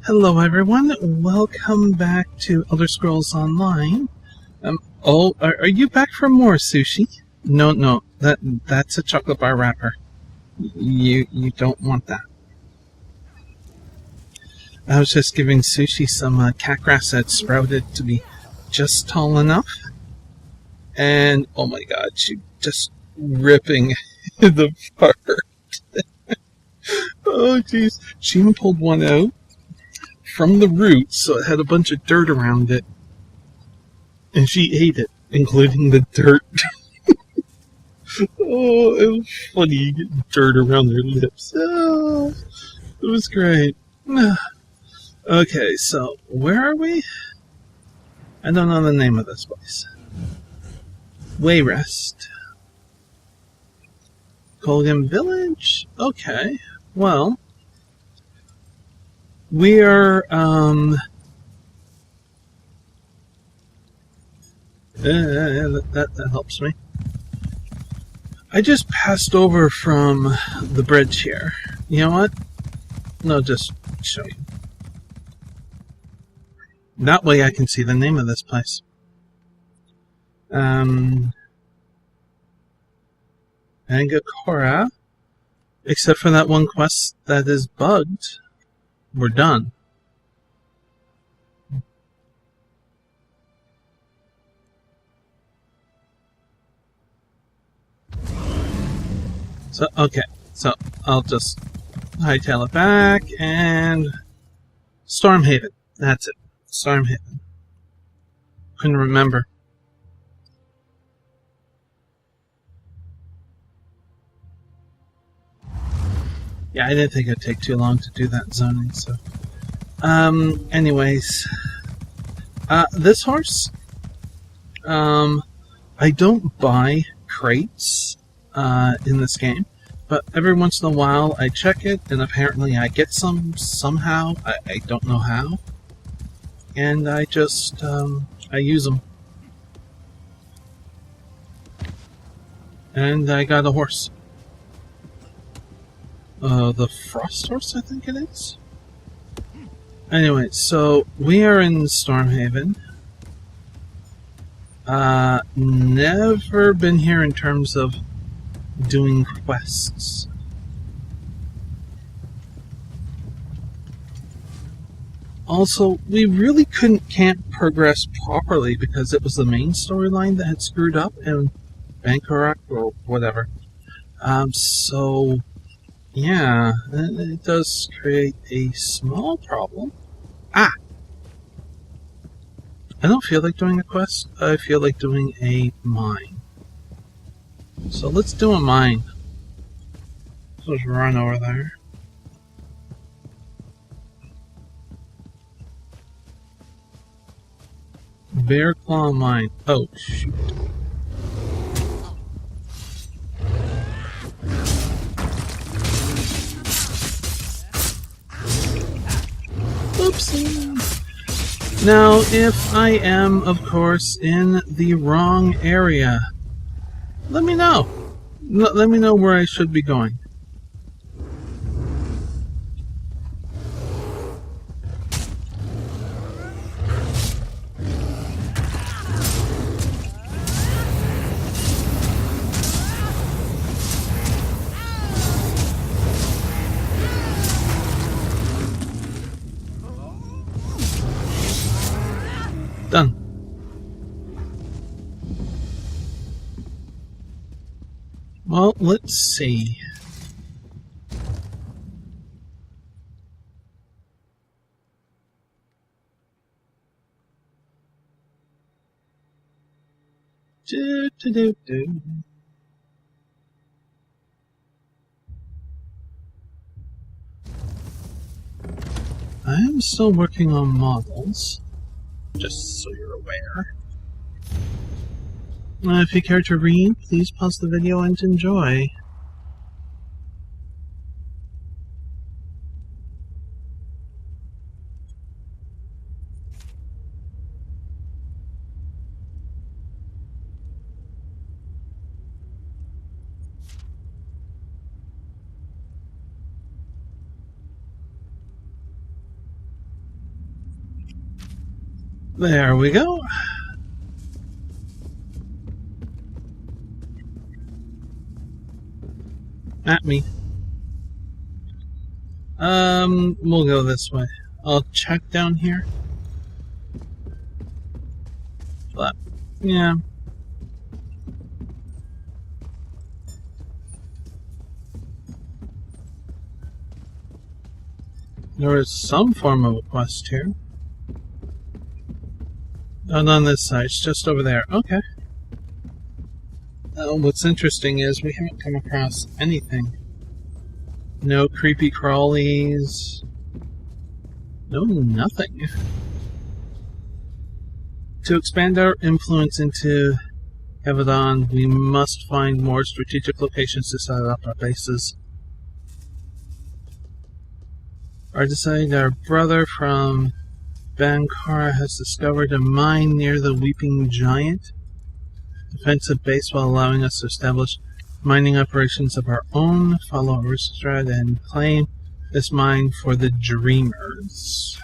Hello everyone, welcome back to Elder Scrolls Online. Are you back for more sushi? No, that's a chocolate bar wrapper. You don't want that. I was just giving Sushi some cat grass that sprouted to be just tall enough. And oh my god, she just ripping the part. Oh jeez. She even pulled one out from the roots, so it had a bunch of dirt around it. And she ate it, including the dirt. Oh, it was funny getting dirt around their lips. Oh, it was great. Okay, so where are we? I don't know the name of this place. Wayrest. Colgan Village? Okay, well, we are, that helps me. I just passed over from the bridge here. You know what? No, just show you. That way I can see the name of this place. Angakora. Except for that one quest that is bugged. We're done. So, okay. So, I'll just hightail it back and Stormhaven. That's it. Stormhaven. Couldn't remember. Yeah, I didn't think it'd take too long to do that zoning, so. Anyways. This horse, I don't buy crates, in this game, but every once in a while I check it, and apparently I get some somehow. I don't know how. And I just, I use them. And I got a horse. The Frost Horse, I think it is. Anyway, so we are in Stormhaven. Never been here in terms of doing quests. Also, we really can't progress properly because it was the main storyline that had screwed up in Bangkok or whatever. So yeah, it does create a small problem. I don't feel like doing a quest. I feel like doing a mine. So let's do a mine. Let's run over there. Bear Claw Mine. Oh, shoot. Oopsie. Now, if I am, of course, in the wrong area, let me know. Let me know where I should be going. Done. Well, let's see. I am still working on models, just so you're aware. If you care to read, please pause the video and enjoy. There we go. At me. We'll go this way. I'll check down here. But, yeah. There is some form of a quest here. Not on this side, it's just over there. Okay. What's interesting is we haven't come across anything. No creepy crawlies. No nothing. To expand our influence into Evadon, we must find more strategic locations to set up our bases. Ardeside, our brother from Bankara, has discovered a mine near the Weeping Giant defensive base while allowing us to establish mining operations of our own, follow Aristrad, and claim this mine for the Dreamers.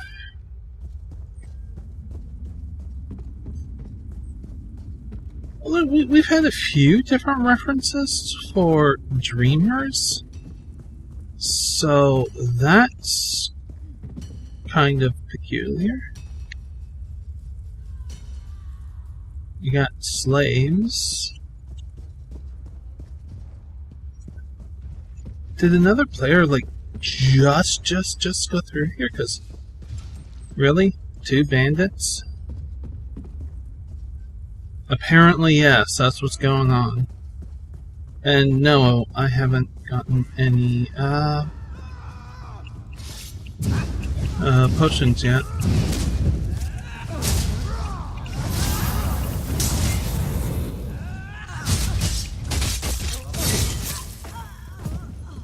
Although we've had a few different references for Dreamers, so that's kind of peculiar. You got slaves. Did another player just go through here? Cause really, 2 bandits? Apparently, yes. That's what's going on. And no, I haven't gotten any potions yet.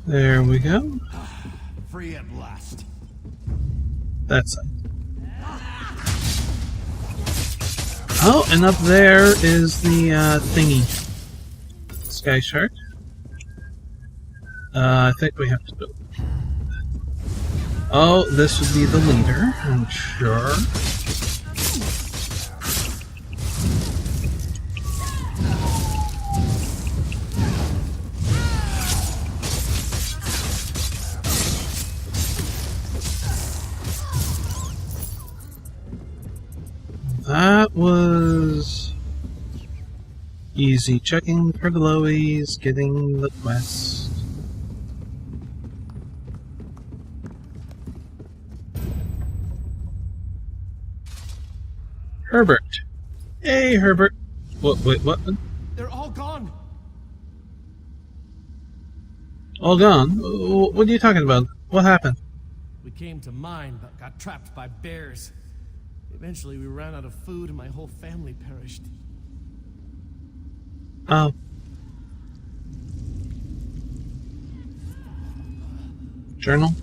There we go. Free at last. That's it. Oh, and up there is the thingy. Sky Shark. I think we have to build. Oh, this would be the leader, I'm sure. That was easy. Checking for the lowies, getting the quest. Herbert. Hey, Herbert. Wait, what? They're all gone. All gone? What are you talking about? What happened? We came to mine, but got trapped by bears. Eventually, we ran out of food and my whole family perished. Oh. Journal?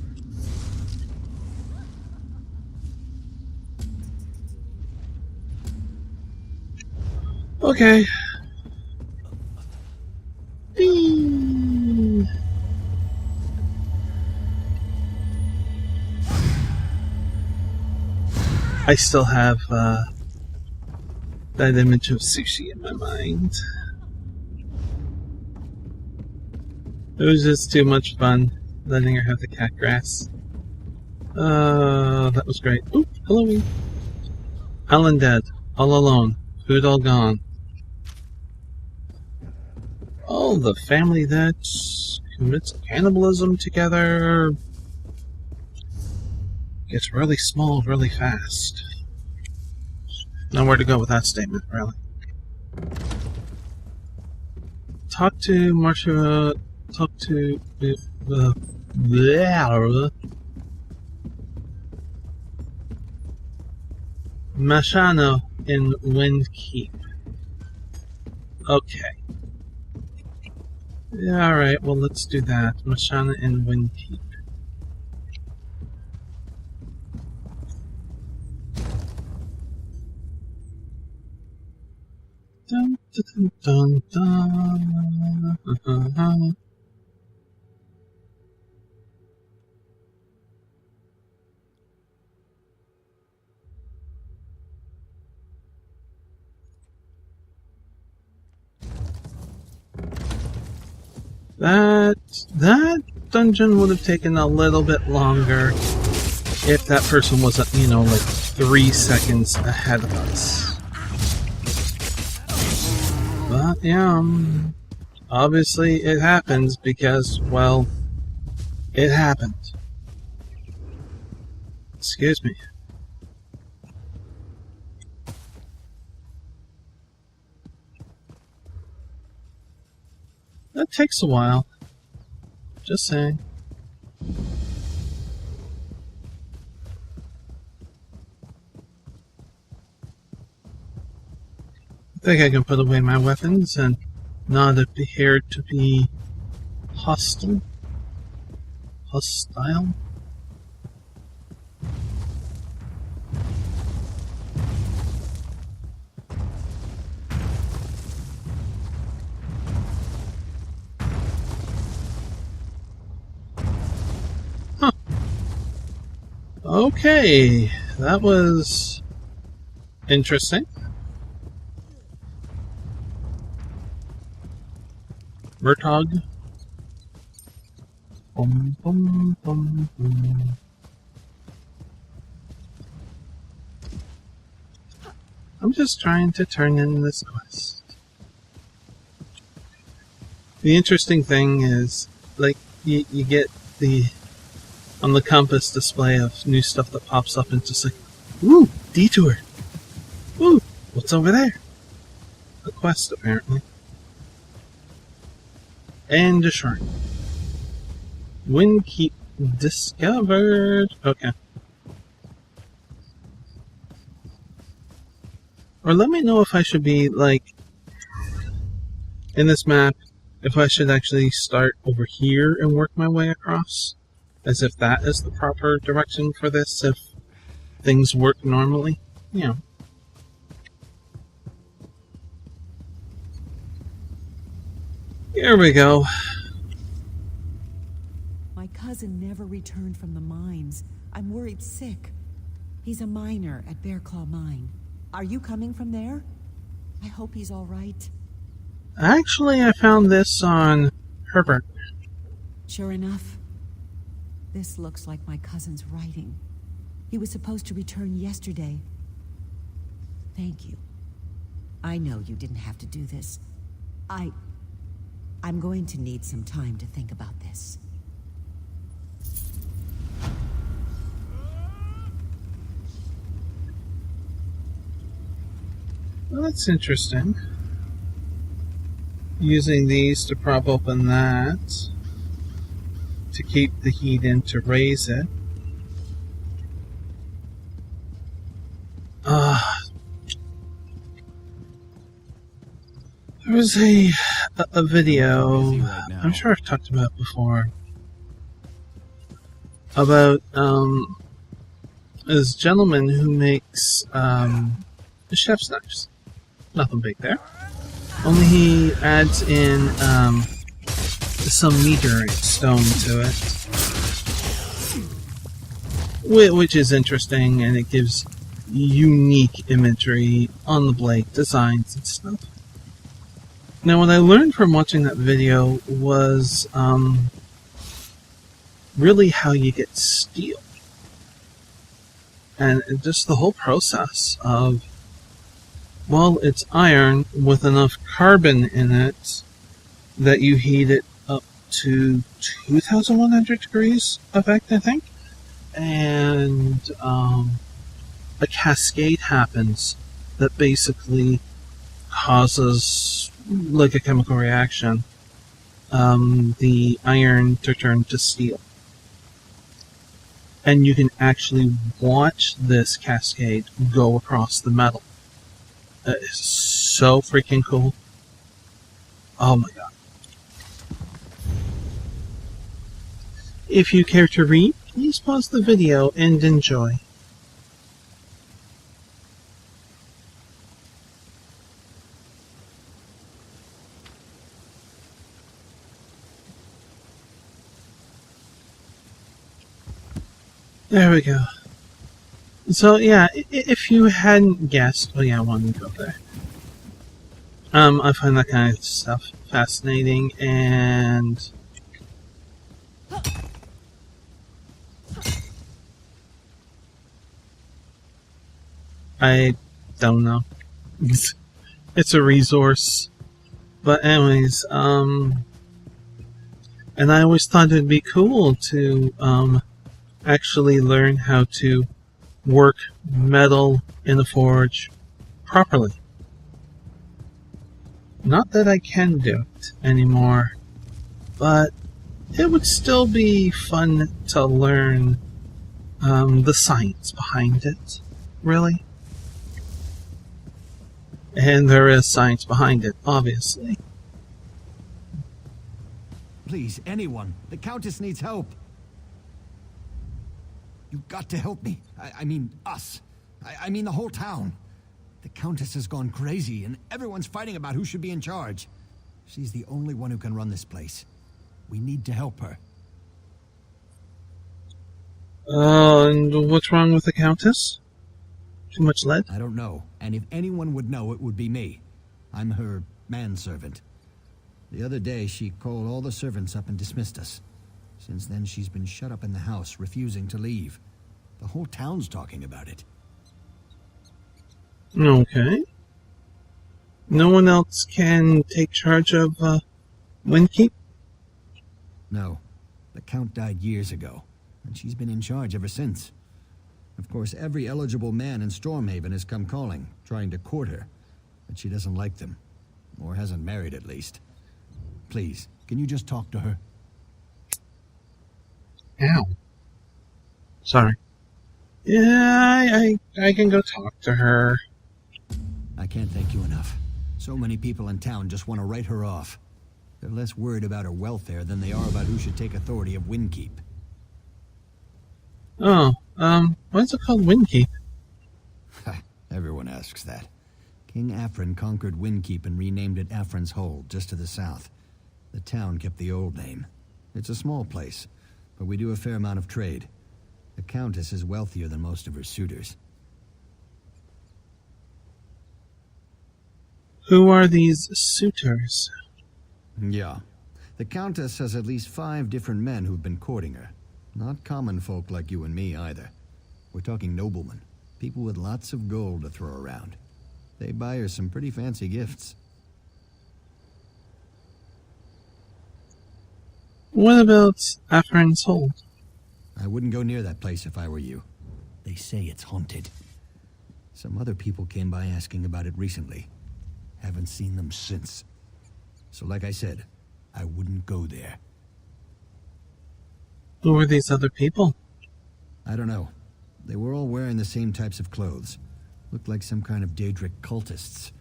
Okay. Ding. I still have that image of sushi in my mind. It was just too much fun letting her have the cat grass. That was great. Oop, Halloween. Alan dead. All alone. Food all gone. Oh, the family that commits cannibalism together gets really small really fast. Nowhere to go with that statement, really. Talk to Marcia. Talk to Mashano in Windkeep. Okay. Yeah, alright, well, let's do that. Mashana in Windkeep. Dun, dun, dun, dun, dun. That dungeon would have taken a little bit longer if that person wasn't, like 3 seconds ahead of us. But yeah, obviously it happens because, well, it happened. Excuse me. That takes a while. Just saying. I think I can put away my weapons and not appear to be hostile. Hostile? Huh. Okay, that was interesting. Murtog. Bum, bum, bum, bum. I'm just trying to turn in this quest. The interesting thing is, like, you get on the compass display of new stuff that pops up and just like, ooh, detour. Ooh, what's over there? A quest, apparently. And a shrine. Windkeep discovered. Okay. Or let me know if I should be, like, in this map, if I should actually start over here and work my way across. As if that is the proper direction for this, if things work normally. Yeah. Here we go. My cousin never returned from the mines. I'm worried sick. He's a miner at Bear Claw Mine. Are you coming from there? I hope he's all right. Actually, I found this on Herbert. Sure enough, this looks like my cousin's writing. He was supposed to return yesterday. Thank you. I know you didn't have to do this. I'm going to need some time to think about this. Well, that's interesting. Using these to prop open that. To keep the heat in to raise it. There was a video, I'm sure I've talked about it before, about this gentleman who makes chef's knives. Nothing big there. Only he adds in some meteorite stone to it, which is interesting, and it gives unique imagery on the blade, designs and stuff. Now, what I learned from watching that video was really how you get steel. And just the whole process of, well, it's iron with enough carbon in it that you heat it up to 2,100 degrees effect, I think. And a cascade happens that basically causes, like a chemical reaction, the iron to turn to steel. And you can actually watch this cascade go across the metal. It's so freaking cool. Oh my god. If you care to read, please pause the video and enjoy. There we go. So yeah, if you hadn't guessed, oh yeah, I wanted to go there. I find that kind of stuff fascinating, and I don't know. It's a resource. But anyways, and I always thought it'd be cool to actually learn how to work metal in a forge properly. Not that I can do it anymore, but it would still be fun to learn the science behind it, really. And there is science behind it, obviously. Please, anyone. The Countess needs help. You've got to help me. I mean, us. I mean the whole town. The Countess has gone crazy, and everyone's fighting about who should be in charge. She's the only one who can run this place. We need to help her. And what's wrong with the Countess? Too much lead? I don't know, and if anyone would know, it would be me. I'm her manservant. The other day, she called all the servants up and dismissed us. Since then, she's been shut up in the house, refusing to leave. The whole town's talking about it. Okay. No one else can take charge of Windkeep? No. The Count died years ago, and she's been in charge ever since. Of course, every eligible man in Stormhaven has come calling, trying to court her. But she doesn't like them. Or hasn't married, at least. Please, can you just talk to her? Ow. Sorry. Yeah, I can go talk to her. I can't thank you enough. So many people in town just want to write her off. They're less worried about her welfare than they are about who should take authority of Windkeep. Oh, why is it called Windkeep? Everyone asks that. King Afrin conquered Windkeep and renamed it Afrin's Hold, just to the south. The town kept the old name. It's a small place, but we do a fair amount of trade. The Countess is wealthier than most of her suitors. Who are these suitors? Yeah. The Countess has at least 5 different men who've been courting her. Not common folk like you and me, either. We're talking noblemen. People with lots of gold to throw around. They buy her some pretty fancy gifts. What about Afrin's Hold? I wouldn't go near that place if I were you. They say it's haunted. Some other people came by asking about it recently. Haven't seen them since. So like I said, I wouldn't go there. Who are these other people? I don't know. They were all wearing the same types of clothes. Looked like some kind of Daedric cultists.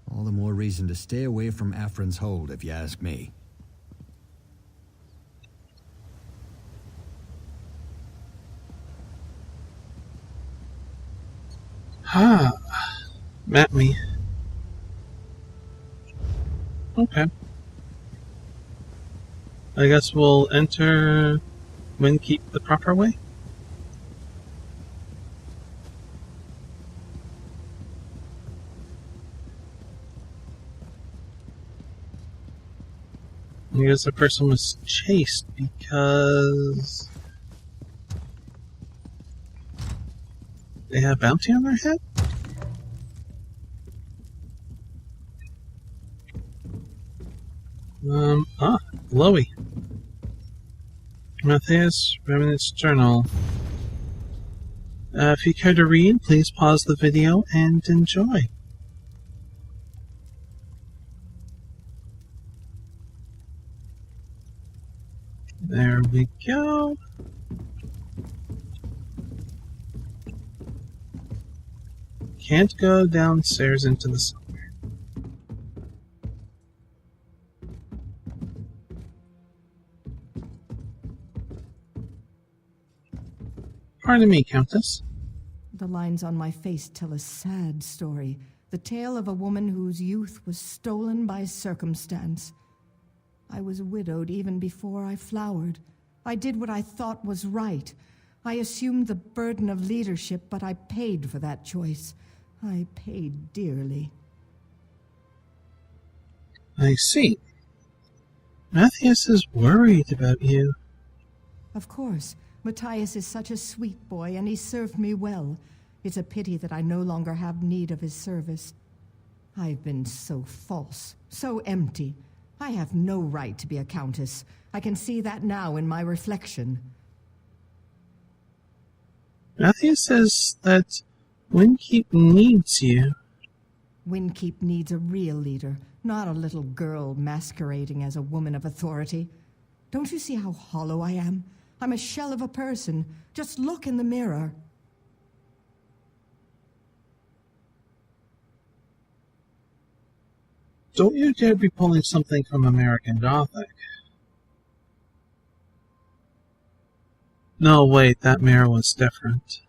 All the more reason to stay away from Afrin's Hold, if you ask me. Ah, map me. Okay. I guess we'll enter Windkeep the proper way. I guess the person was chased because they have bounty on their head? Loey. Matthias, Remnant's Journal. If you care to read, please pause the video and enjoy. There we go. Can't go downstairs into the cellar. Pardon me, Countess. The lines on my face tell a sad story. The tale of a woman whose youth was stolen by circumstance. I was widowed even before I flowered. I did what I thought was right. I assumed the burden of leadership, but I paid for that choice. I paid dearly. I see. Matthias is worried about you. Of course. Matthias is such a sweet boy, and he served me well. It's a pity that I no longer have need of his service. I've been so false, so empty. I have no right to be a countess. I can see that now in my reflection. Matthias says that Windkeep needs you. Windkeep needs a real leader, not a little girl masquerading as a woman of authority. Don't you see how hollow I am? I'm a shell of a person. Just look in the mirror. Don't you dare be pulling something from American Gothic. No, wait, that mirror was different.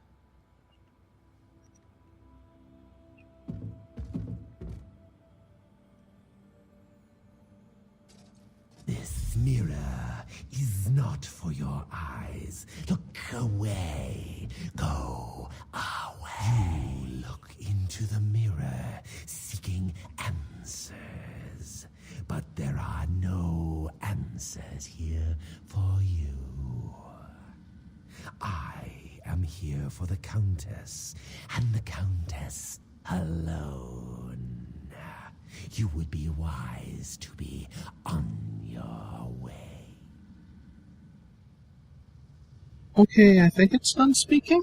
This mirror is not for your eyes. Look away. Go away. You look into the mirror, seeking answers. But there are no answers here for you. I am here for the Countess, and the Countess alone. You would be wise to be on your way. Okay, I think it's done speaking.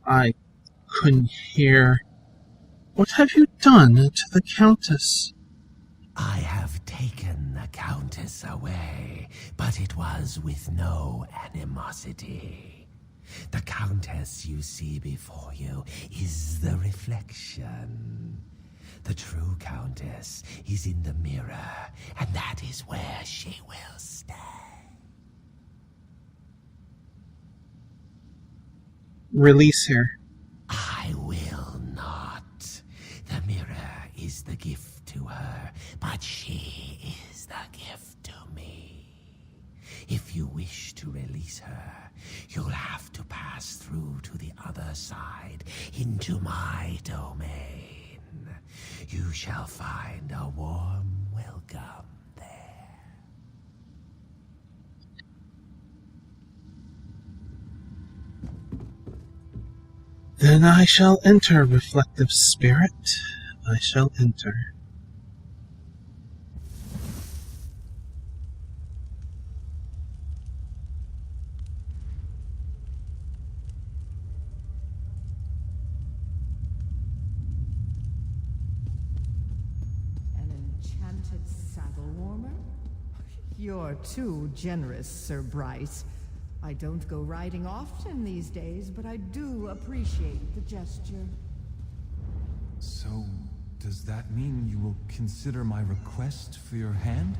I couldn't hear. What have you done to the Countess? I have taken the Countess away, but it was with no animosity. The Countess you see before you is the reflection. The true Countess is in the mirror, and that is where she will stay. Release her. I will not. The mirror is the gift to her, but she is the gift to me. If you wish to release her, you'll have to pass through to the other side, into my domain. You shall find a warm welcome there. Then I shall enter, reflective spirit. I shall enter. You're too generous, Sir Bryce. I don't go riding often these days, but I do appreciate the gesture. So, does that mean you will consider my request for your hand?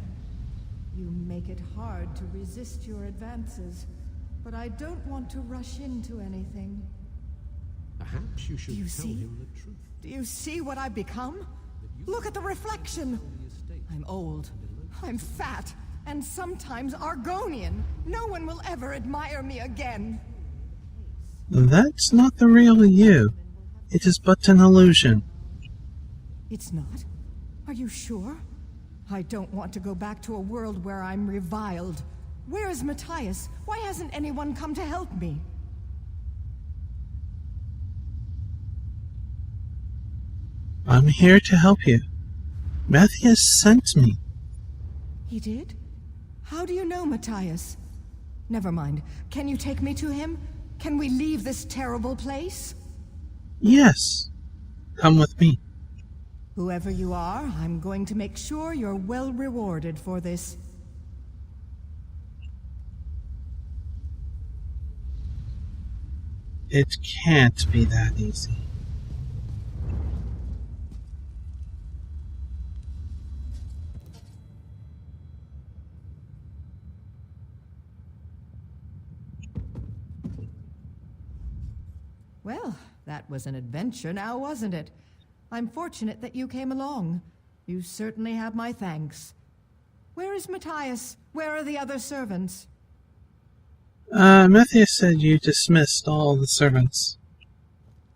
You make it hard to resist your advances, but I don't want to rush into anything. Perhaps you should Do you tell see? him the truth. Do you see what I've become? Look at the reflection! I'm old, I'm fat, and sometimes Argonian. No one will ever admire me again. That's not the real you. It is but an illusion. It's not? Are you sure? I don't want to go back to a world where I'm reviled. Where is Matthias? Why hasn't anyone come to help me? I'm here to help you. Matthias sent me. He did? How do you know Matthias? Never mind. Can you take me to him? Can we leave this terrible place? Yes. Come with me. Whoever you are, I'm going to make sure you're well rewarded for this. It can't be that easy. Well, that was an adventure now, wasn't it? I'm fortunate that you came along. You certainly have my thanks. Where is Matthias? Where are the other servants? Matthias said you dismissed all the servants.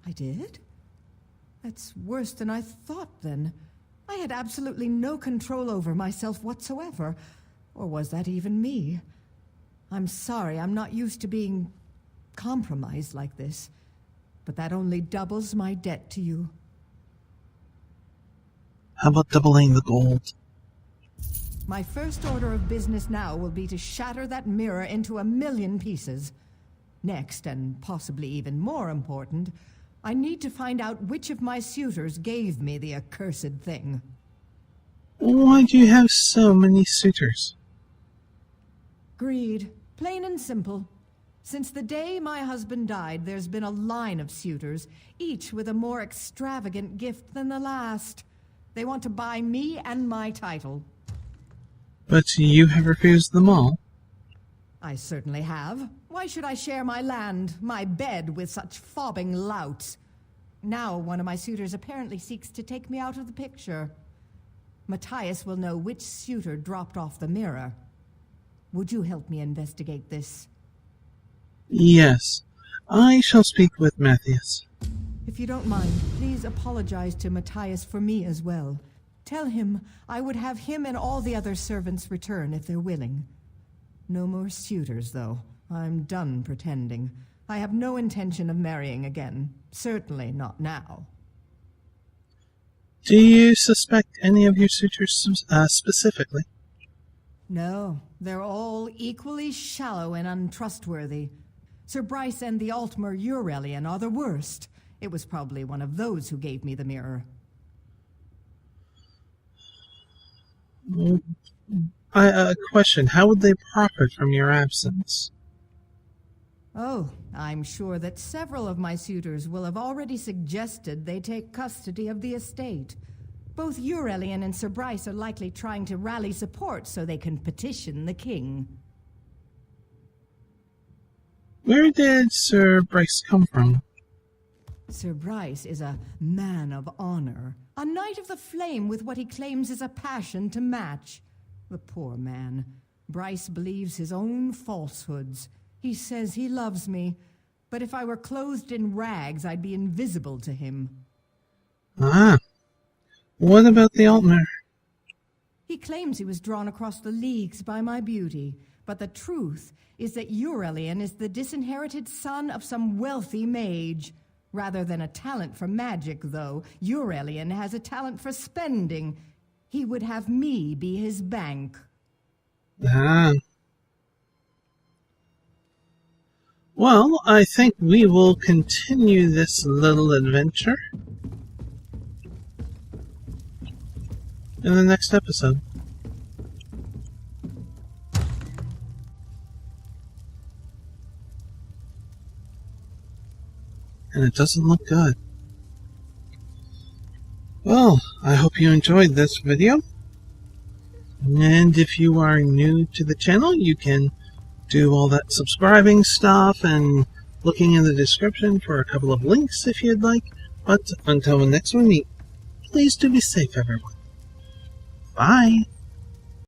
I did? That's worse than I thought, then. I had absolutely no control over myself whatsoever. Or was that even me? I'm sorry, I'm not used to being compromised like this. But that only doubles my debt to you. How about doubling the gold? My first order of business now will be to shatter that mirror into 1,000,000 pieces. Next, and possibly even more important, I need to find out which of my suitors gave me the accursed thing. Why do you have so many suitors? Greed. Plain and simple. Since the day my husband died, there's been a line of suitors, each with a more extravagant gift than the last. They want to buy me and my title. But you have refused them all. I certainly have. Why should I share my land, my bed, with such fobbing louts? Now one of my suitors apparently seeks to take me out of the picture. Matthias will know which suitor dropped off the mirror. Would you help me investigate this? Yes, I shall speak with Matthias. If you don't mind, please apologize to Matthias for me as well. Tell him I would have him and all the other servants return if they're willing. No more suitors, though. I'm done pretending. I have no intention of marrying again. Certainly not now. Do you suspect any of your suitors specifically? No, they're all equally shallow and untrustworthy. Sir Bryce and the Altmer Eurelian are the worst. It was probably one of those who gave me the mirror. A question. How would they profit from your absence? Oh, I'm sure that several of my suitors will have already suggested they take custody of the estate. Both Eurelian and Sir Bryce are likely trying to rally support so they can petition the king. Where did Sir Bryce come from? Sir Bryce is a man of honor, a knight of the flame with what he claims is a passion to match. The poor man. Bryce believes his own falsehoods. He says he loves me, but if I were clothed in rags, I'd be invisible to him. Ah. What about the Altmer? He claims he was drawn across the leagues by my beauty, but the truth is that Eurelian is the disinherited son of some wealthy mage. Rather than a talent for magic, though, Eurelian has a talent for spending. He would have me be his bank. Ah. Well, I think we will continue this little adventure in the next episode. And it doesn't look good. Well, I hope you enjoyed this video. And if you are new to the channel, you can do all that subscribing stuff and looking in the description for a couple of links if you'd like. But until the next one we meet, please do be safe, everyone. Bye.